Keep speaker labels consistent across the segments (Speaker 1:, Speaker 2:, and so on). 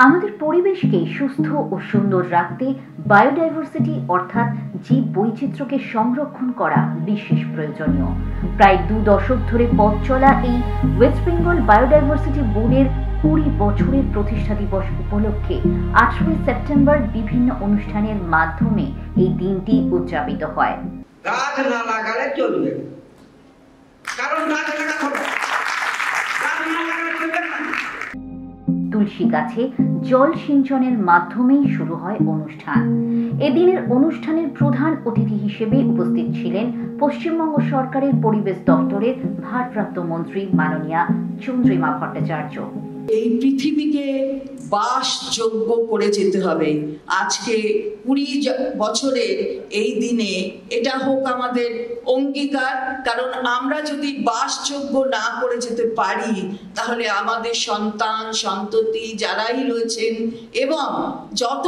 Speaker 1: আমাদের পরিবেশকে সুস্থ ও সুন্দর রাখতে বায়োডাইভার্সিটি অর্থাৎ জীব বৈচিত্র্যকে সংরক্ষণ করা বিশেষ প্রয়োজনীয়। প্রায় 2 দশক ধরে পথ চলা এই ওয়েস্ট বেঙ্গল বায়োডাইভার্সিটি বোর্ডের 20 বছরের প্রতিষ্ঠা দিবস উপলক্ষে 18 সেপ্টেম্বর বিভিন্ন অনুষ্ঠানের মাধ্যমে এই দিনটি উদযাপিত হয়।
Speaker 2: গাছ না লাগালে চলবে, কারণ গাছ লাগাতে হবে, গাছ না লাগালে চলবে না।
Speaker 1: তুলসী গাছে জল সিঞ্চনের মাধ্যমেই শুরু হয় অনুষ্ঠান। এদিনের অনুষ্ঠানের প্রধান অতিথি হিসেবে উপস্থিত ছিলেন পশ্চিমবঙ্গ সরকারের পরিবেশ দপ্তরের ভারপ্রাপ্ত মন্ত্রী মাননীয়া চন্দ্রিমা ভট্টাচার্য।
Speaker 3: এই পৃথিবীকে বাসযোগ্য করে যেতে হবে। আজকে 20 বছরের এই দিনে এটা হোক আমাদের অঙ্গীকার, কারণ আমরা যদি বাসযোগ্য না করে যেতে পারি তাহলে আমাদের সন্তান সন্ততি যারাই রয়েছেন এবং যত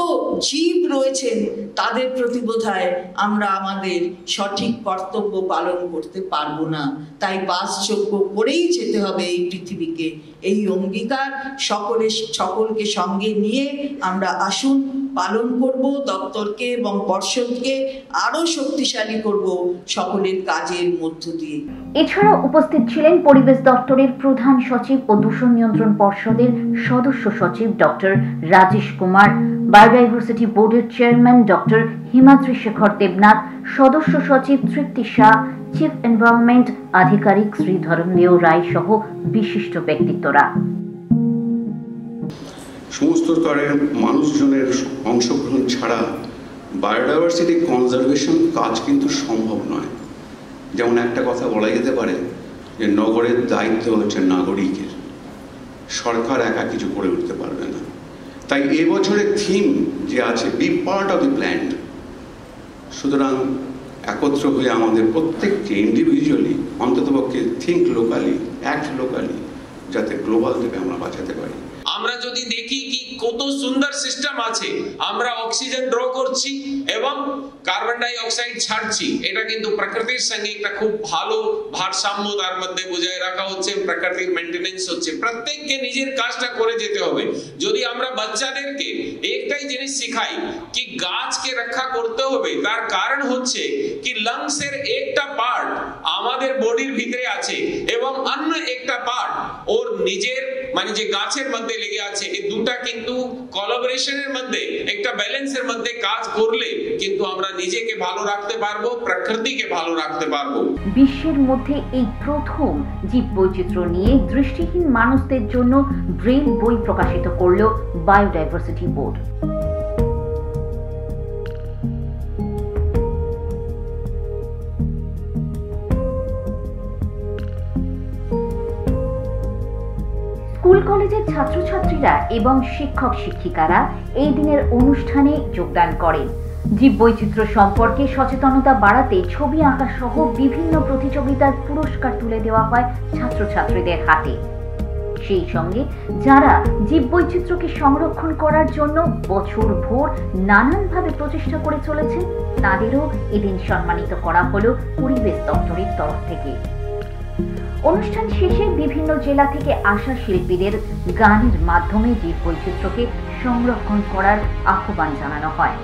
Speaker 3: জীব রয়েছেন তাদের প্রতি বোধহয় আমরা আমাদের সঠিক কর্তব্য পালন করতে পারবো না। তাই বাসযোগ্য করেই যেতে হবে এই পৃথিবীকে। এই অঙ্গীকার সকলকে সঙ্গে নিয়ে আমরা আসুন পালন করব, দপ্তরকে এবং পর্ষদকে আরো শক্তিশালী করব সকলের কাজের মধ্য দিয়ে।
Speaker 1: এছাড়া উপস্থিত ছিলেন পরিবেশ দপ্তরের প্রধান সচিব ও দূষণ নিয়ন্ত্রণ পর্ষদের সদস্য সচিব ডক্টর রাজেশ কুমার, বায়োডাইভার্সিটি বোর্ডের চেয়ারম্যান ডক্টর হিমাদ্রি শেখর দেবনাথ, সদস্য সচিব তৃপ্তি শাহ, চিফ এনভায়রনমেন্ট আধিকারিক শ্রী ধর্মদেও রায় সহ বিশিষ্ট ব্যক্তিত্বরা।
Speaker 4: সমস্ত স্তরের মানুষজনের অংশগ্রহণ ছাড়া বায়োডাইভার্সিটি কনজারভেশন কাজ কিন্তু সম্ভব নয়। যেমন একটা কথা বলা যেতে পারে যে নগরের দায়িত্ব হচ্ছে নাগরিকের, সরকার একা কিছু করে উঠতে পারবে না। তাই এবছরের থিম যে আছে be part of the plan, সুতরাং একত্র হয়ে আমাদের প্রত্যেককে ইন্ডিভিজুয়ালি অন্ততপক্ষে থিঙ্ক লোকালি, অ্যাক্ট লোকালি, যাতে গ্লোবাল থেকে আমরা বাঁচাতে পারি।
Speaker 5: আমরা যদি দেখি কি কত সুন্দর সিস্টেম আছে, আমরা অক্সিজেন ড্র করছি এবং কার্বন ডাই অক্সাইড ছাড়ছি, এটা কিন্তু প্রকৃতির সঙ্গে একটা খুব ভালো ভারসাম্য তার মধ্যে বজায় রাখা হচ্ছে, প্রকৃতির মেইনটেনেন্স হচ্ছে। প্রত্যেককে নিজের কাজটা করে যেতে হবে। যদি আমরা বাচ্চাদেরকে একটাই জিনিস শেখাই কি গাছকে রক্ষা করতে হবে, তার কারণ হচ্ছে কি লাংসের একটা পার্ট আমাদের বডির ভিতরে আছে এবং অন্য একটা পার্ট ওর নিজের মানে যে গাছের মধ্যে লেগে আছে। এই দুটা কিন্তু কোলাবোরেশনের মধ্যে একটা ব্যালেন্সের মধ্যে কাজ করলে কিন্তু আমরা নিজেকে ভালো রাখতে পারবো, প্রকৃতিকে ভালো রাখতে পারবো।
Speaker 1: বিশ্বের মধ্যে এই প্রথম জীব বৈচিত্র্য নিয়ে দৃষ্টিহীন মানুষদের জন্য ব্রেইল বই প্রকাশিত করল বায়োডাইভার্সিটি বোর্ড। স্কুল কলেজের ছাত্রছাত্রীরা এবং শিক্ষক শিক্ষিকারা এই দিনের অনুষ্ঠানে যোগদান করেন। জীব বৈচিত্র্য সম্পর্কে সচেতনতা বাড়াতে ছবি আঁকা সহ বিভিন্ন প্রতিযোগিতার পুরস্কার তুলে দেওয়া হয় ছাত্রছাত্রীদের হাতে। সেই সঙ্গে যারা জীব বৈচিত্র্যকে সংরক্ষণ করার জন্য বছরভর নানানভাবে প্রচেষ্টা করে চলেছেন তাদেরও এদিন সম্মানিত করা হলো পরিবেশ দপ্তরের তরফ থেকে। অনুষ্ঠান শেষে বিভিন্ন জেলা থেকে আসা শিল্পীদের গানের মাধ্যমে জীব বৈচিত্র্যকে সংরক্ষণ করার আহ্বান জানানো হয়।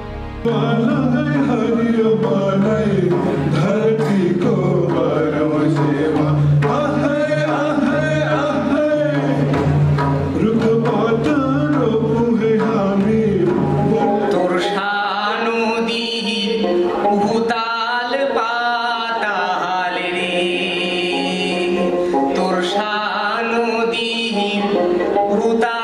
Speaker 6: Ruta